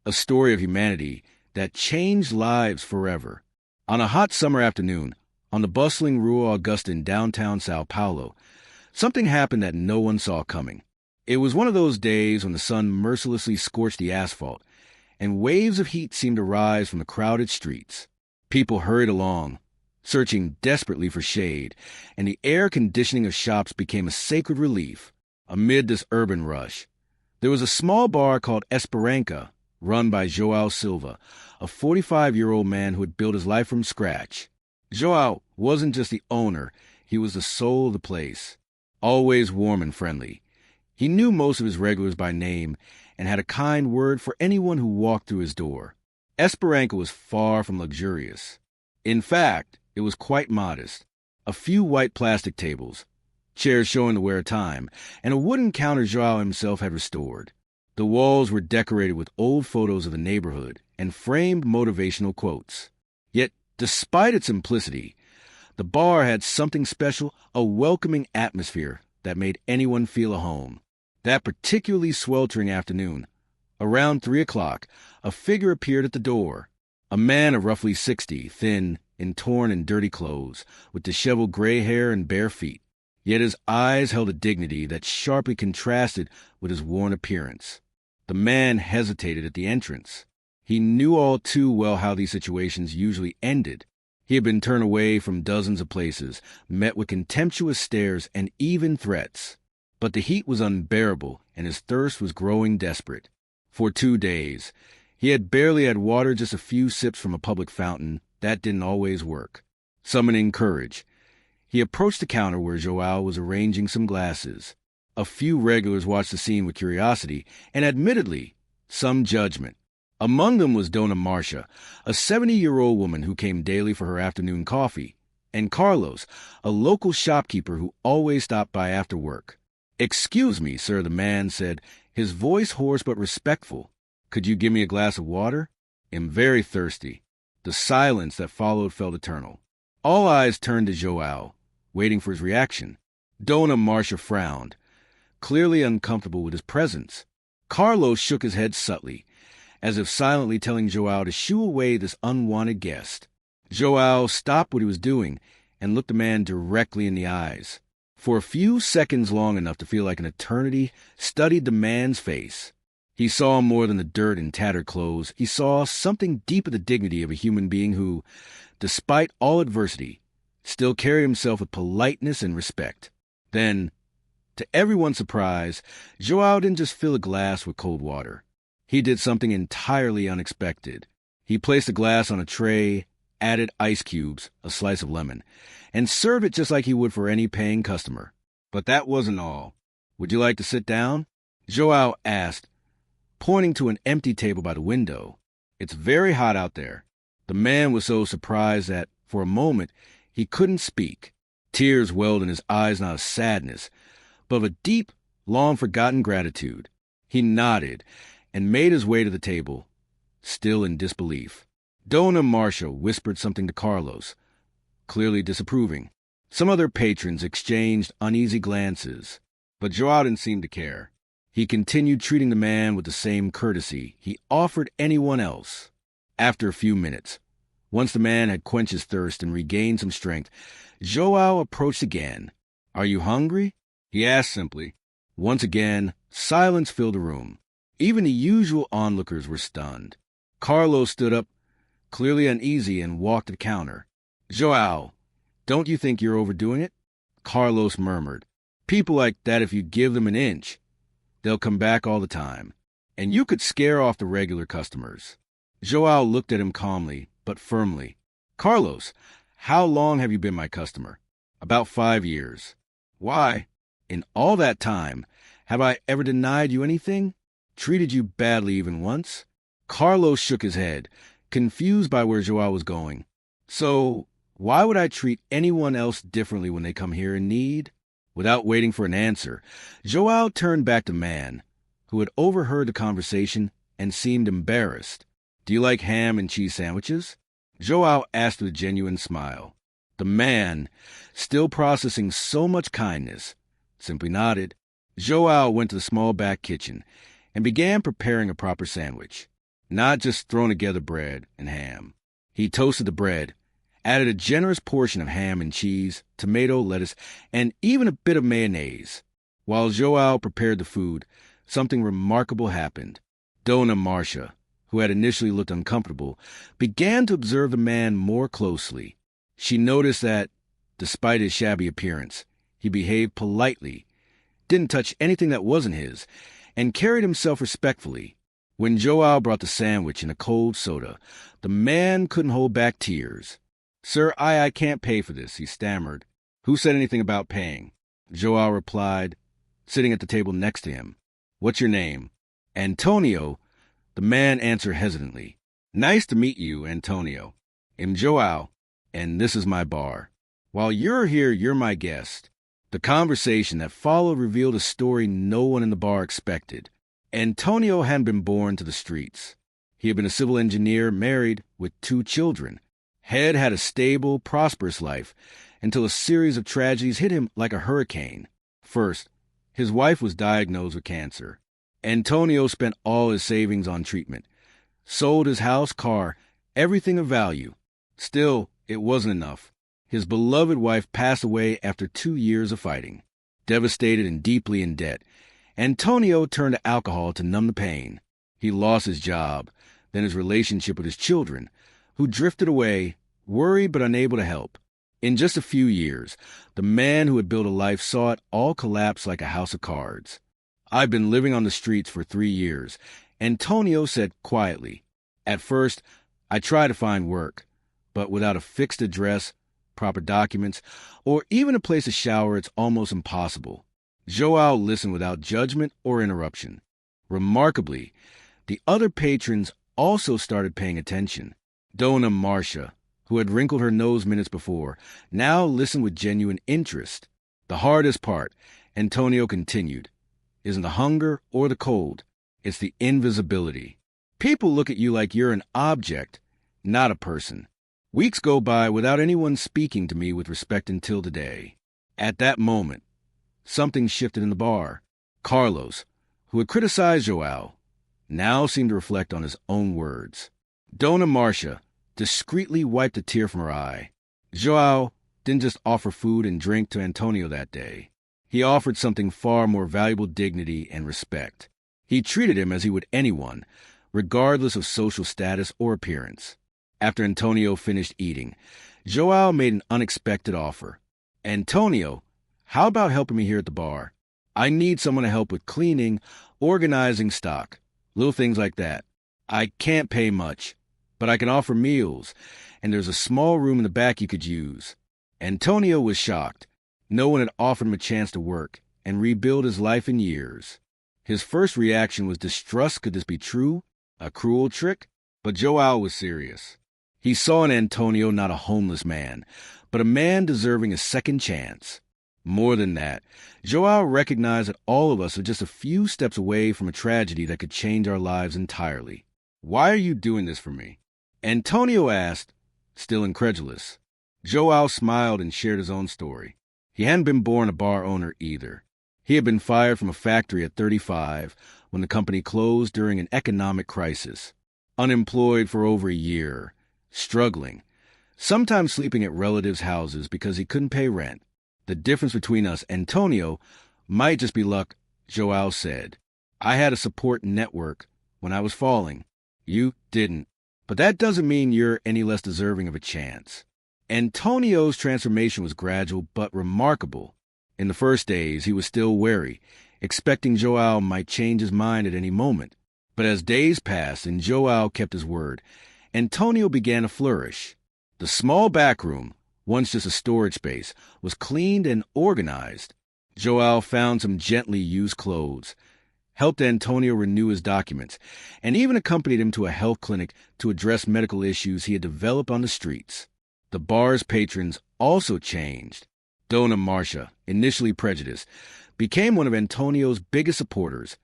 a story of humanity that changed lives forever. On a hot summer afternoon, on the bustling Rua Augusta in downtown Sao Paulo, something happened that no one saw coming. It was one of those days when the sun mercilessly scorched the asphalt, and waves of heat seemed to rise from the crowded streets. People hurried along, searching desperately for shade, and the air conditioning of shops became a sacred relief amid this urban rush. There was a small bar called Esperança, run by João Silva, a 45-year-old man who had built his life from scratch. João wasn't just the owner, he was the soul of the place. Always warm and friendly. He knew most of his regulars by name and had a kind word for anyone who walked through his door. Esperança was far from luxurious. In fact, it was quite modest. A few white plastic tables, chairs showing the wear of time, and a wooden counter João himself had restored. The walls were decorated with old photos of the neighborhood and framed motivational quotes. Yet, despite its simplicity, the bar had something special, a welcoming atmosphere that made anyone feel at home. That particularly sweltering afternoon, around 3 o'clock, a figure appeared at the door. A man of roughly 60, thin, in torn and dirty clothes, with disheveled gray hair and bare feet. Yet his eyes held a dignity that sharply contrasted with his worn appearance. The man hesitated at the entrance. He knew all too well how these situations usually ended. He had been turned away from dozens of places, met with contemptuous stares and even threats. But the heat was unbearable, and his thirst was growing desperate. For 2 days, he had barely had water, just a few sips from a public fountain. That didn't always work. Summoning courage, he approached the counter where João was arranging some glasses. A few regulars watched the scene with curiosity and, admittedly, some judgment. Among them was Dona Marcia, a 70-year-old woman who came daily for her afternoon coffee, and Carlos, a local shopkeeper who always stopped by after work. "Excuse me, sir," the man said, his voice hoarse but respectful. "Could you give me a glass of water? I'm very thirsty." The silence that followed felt eternal. All eyes turned to João, waiting for his reaction. Dona Marcia frowned, clearly uncomfortable with his presence. Carlos shook his head subtly, as if silently telling João to shoo away this unwanted guest. João stopped what he was doing and looked the man directly in the eyes. For a few seconds, long enough to feel like an eternity, studied the man's face. He saw more than the dirt and tattered clothes. He saw something deep in the dignity of a human being who, despite all adversity, still carried himself with politeness and respect. Then, to everyone's surprise, João didn't just fill a glass with cold water. He did something entirely unexpected. He placed a glass on a tray, added ice cubes, a slice of lemon, and served it just like he would for any paying customer. But that wasn't all. "Would you like to sit down?" João asked, pointing to an empty table by the window. "It's very hot out there." The man was so surprised that, for a moment, he couldn't speak. Tears welled in his eyes, not of sadness, but of a deep, long-forgotten gratitude. He nodded and made his way to the table, still in disbelief. Dona Marcia whispered something to Carlos, clearly disapproving. Some other patrons exchanged uneasy glances, but João didn't seem to care. He continued treating the man with the same courtesy he offered anyone else. After a few minutes, once the man had quenched his thirst and regained some strength, João approached again. "Are you hungry?" he asked simply. Once again, silence filled the room. Even the usual onlookers were stunned. Carlos stood up, clearly uneasy, and walked to the counter. "João, don't you think you're overdoing it?" Carlos murmured. "People like that, if you give them an inch, they'll come back all the time. And you could scare off the regular customers." João looked at him calmly, but firmly. "Carlos, how long have you been my customer?" "About 5 years." "Why, in all that time, have I ever denied you anything? Treated you badly even once?" Carlos shook his head, confused by where João was going. "So, why would I treat anyone else differently when they come here in need?" Without waiting for an answer, João turned back to the man, who had overheard the conversation and seemed embarrassed. "Do you like ham and cheese sandwiches?" João asked with a genuine smile. The man, still processing so much kindness, simply nodded. João went to the small back kitchen and began preparing a proper sandwich. not just thrown together bread and ham. He toasted the bread, added a generous portion of ham and cheese, tomato, lettuce, and even a bit of mayonnaise. While Joao prepared the food, something remarkable happened. Dona Marcia, who had initially looked uncomfortable, began to observe the man more closely. She noticed that, despite his shabby appearance, he behaved politely, didn't touch anything that wasn't his, and carried himself respectfully. When Joao brought the sandwich and a cold soda, the man couldn't hold back tears. "Sir, I can't pay for this," he stammered. "Who said anything about paying?" Joao replied, sitting at the table next to him. "What's your name?" "Antonio." The man answered hesitantly. "Nice to meet you, Antonio. I'm Joao, and this is my bar. While you're here, you're my guest." The conversation that followed revealed a story no one in the bar expected. Antonio hadn't been born to the streets. He had been a civil engineer, married, with 2 children. Had a stable, prosperous life, until a series of tragedies hit him like a hurricane. First, his wife was diagnosed with cancer. Antonio spent all his savings on treatment, sold his house, car, everything of value. Still, it wasn't enough. His beloved wife passed away after 2 years of fighting. Devastated and deeply in debt, Antonio turned to alcohol to numb the pain. He lost his job, then his relationship with his children, who drifted away, worried but unable to help. In just a few years, the man who had built a life saw it all collapse like a house of cards. "I've been living on the streets for 3 years," Antonio said quietly. "At first, I tried to find work, but without a fixed address, proper documents, or even a place to shower, it's almost impossible." Joao listened without judgment or interruption. Remarkably, the other patrons also started paying attention. Dona Marcia, who had wrinkled her nose minutes before, now listened with genuine interest. "The hardest part," Antonio continued, "isn't the hunger or the cold. It's the invisibility. People look at you like you're an object, not a person. Weeks go by without anyone speaking to me with respect until today." At that moment, something shifted in the bar. Carlos, who had criticized Joao, now seemed to reflect on his own words. Dona Marcia discreetly wiped a tear from her eye. Joao didn't just offer food and drink to Antonio that day. He offered something far more valuable: dignity and respect. He treated him as he would anyone, regardless of social status or appearance. After Antonio finished eating, Joao made an unexpected offer. "Antonio, how about helping me here at the bar? I need someone to help with cleaning, organizing stock, little things like that. I can't pay much, but I can offer meals, and there's a small room in the back you could use." Antonio was shocked. No one had offered him a chance to work and rebuild his life in years. His first reaction was distrust. Could this be true? A cruel trick? But Joao was serious. He saw in Antonio not a homeless man, but a man deserving a second chance. More than that, Joao recognized that all of us are just a few steps away from a tragedy that could change our lives entirely. "Why are you doing this for me?" Antonio asked, still incredulous. Joao smiled and shared his own story. He hadn't been born a bar owner either. He had been fired from a factory at 35 when the company closed during an economic crisis. Unemployed for over a year, struggling, sometimes sleeping at relatives' houses because he couldn't pay rent. "The difference between us, Antonio, might just be luck," Joao said. "I had a support network when I was falling. You didn't. But that doesn't mean you're any less deserving of a chance." Antonio's transformation was gradual but remarkable. In the first days, he was still wary, expecting Joao might change his mind at any moment. But as days passed and Joao kept his word, Antonio began to flourish. The small back room, once just a storage space, was cleaned and organized. Joao found some gently used clothes, helped Antonio renew his documents, and even accompanied him to a health clinic to address medical issues he had developed on the streets. The bar's patrons also changed. Dona Marcia, initially prejudiced, became one of Antonio's biggest supporters,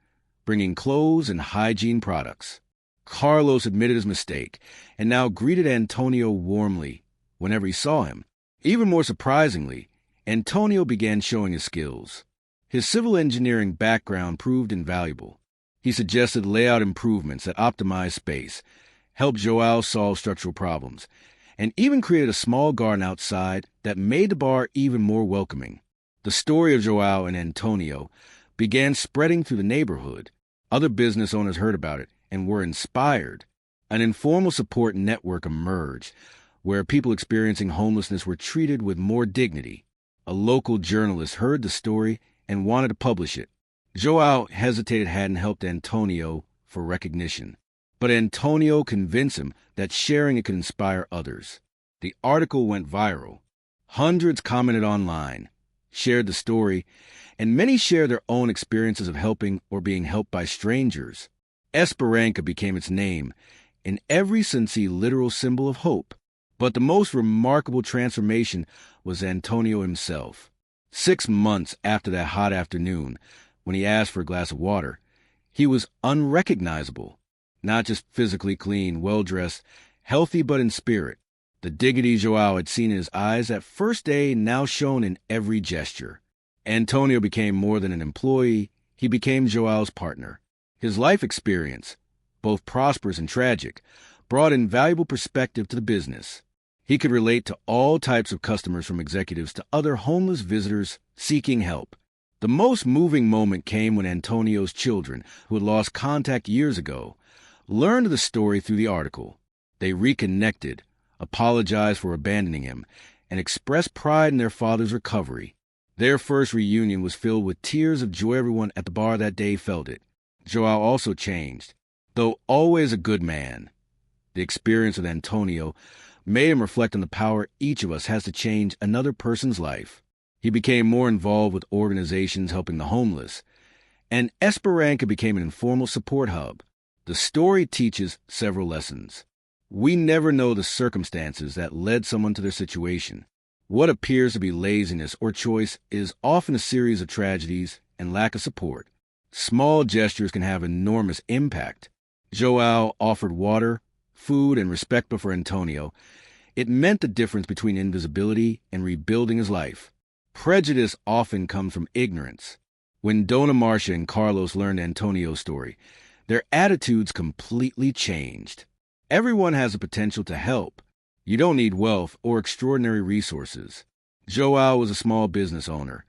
bringing clothes and hygiene products. Carlos admitted his mistake and now greeted Antonio warmly whenever he saw him. Even more surprisingly, Antonio began showing his skills. His civil engineering background proved invaluable. He suggested layout improvements that optimized space, helped Joao solve structural problems, and even created a small garden outside that made the bar even more welcoming. The story of Joao and Antonio began spreading through the neighborhood. Other business owners heard about it and were inspired. An informal support network emerged, where people experiencing homelessness were treated with more dignity. A local journalist heard the story and wanted to publish it. Joao hesitated hadn't helped Antonio for recognition, but Antonio convinced him that sharing it could inspire others. The article went viral. Hundreds commented online, shared the story, and many shared their own experiences of helping or being helped by strangers. Esperanza became its name, in every sense a literal symbol of hope. But the most remarkable transformation was Antonio himself. 6 months after that hot afternoon, when he asked for a glass of water, he was unrecognizable. Not just physically clean, well-dressed, healthy but in spirit. The dignity Joao had seen in his eyes that first day now shone in every gesture. Antonio became more than an employee, he became Joao's partner. His life experience, both prosperous and tragic, brought invaluable perspective to the business. He could relate to all types of customers, from executives to other homeless visitors seeking help. The most moving moment came when Antonio's children, who had lost contact years ago, learned the story through the article. They reconnected, apologized for abandoning him, and expressed pride in their father's recovery. Their first reunion was filled with tears of joy. Everyone at the bar that day felt it. Joao also changed, though always a good man. The experience with Antonio made him reflect on the power each of us has to change another person's life. He became more involved with organizations helping the homeless, and Esperanza became an informal support hub. The story teaches several lessons. We never know the circumstances that led someone to their situation. What appears to be laziness or choice is often a series of tragedies and lack of support. Small gestures can have enormous impact. Joao offered water, food, and respect for Antonio. It meant the difference between invisibility and rebuilding his life. Prejudice often comes from ignorance. When Dona Marcia and Carlos learned Antonio's story, their attitudes completely changed. Everyone has the potential to help. You don't need wealth or extraordinary resources. Joao was a small business owner,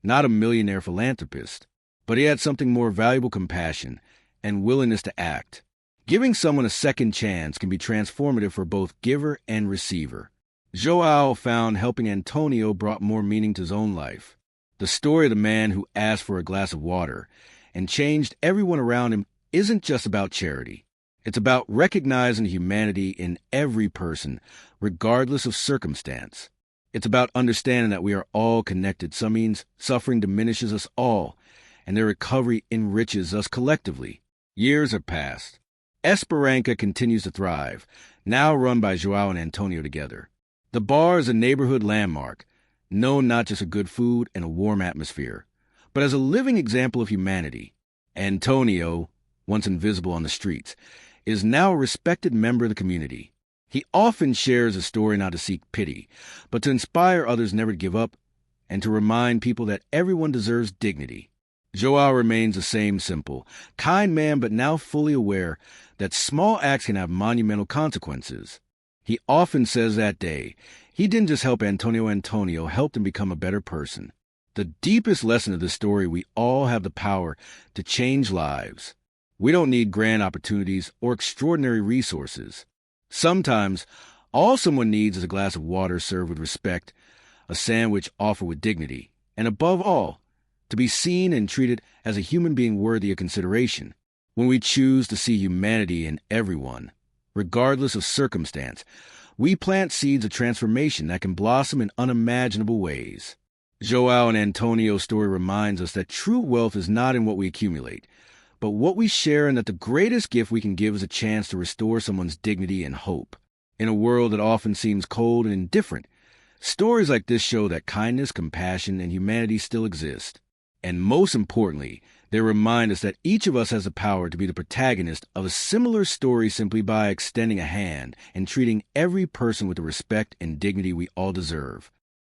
not a millionaire philanthropist, but he had something more valuable: compassion and willingness to act. Giving someone a second chance can be transformative for both giver and receiver. Joao found helping Antonio brought more meaning to his own life. The story of the man who asked for a glass of water and changed everyone around him isn't just about charity. It's about recognizing humanity in every person, regardless of circumstance. It's about understanding that we are all connected. Some means suffering diminishes us all, and their recovery enriches us collectively. Years have passed. Esperanza continues to thrive, now run by Joao and Antonio together. The bar is a neighborhood landmark, known not just for good food and a warm atmosphere, but as a living example of humanity. Antonio, once invisible on the streets, is now a respected member of the community. He often shares a story not to seek pity, but to inspire others never to give up and to remind people that everyone deserves dignity. Joao remains the same simple, kind man, but now fully aware that small acts can have monumental consequences. He often says that day, he didn't just help Antonio helped him become a better person. The deepest lesson of this story: we all have the power to change lives. We don't need grand opportunities or extraordinary resources. Sometimes, all someone needs is a glass of water served with respect, a sandwich offered with dignity, and above all, to be seen and treated as a human being worthy of consideration. When we choose to see humanity in everyone, regardless of circumstance, we plant seeds of transformation that can blossom in unimaginable ways. Joao and Antonio's story reminds us that true wealth is not in what we accumulate, but what we share, and that the greatest gift we can give is a chance to restore someone's dignity and hope. In a world that often seems cold and indifferent, stories like this show that kindness, compassion, and humanity still exist. And most importantly, they remind us that each of us has the power to be the protagonist of a similar story simply by extending a hand and treating every person with the respect and dignity we all deserve.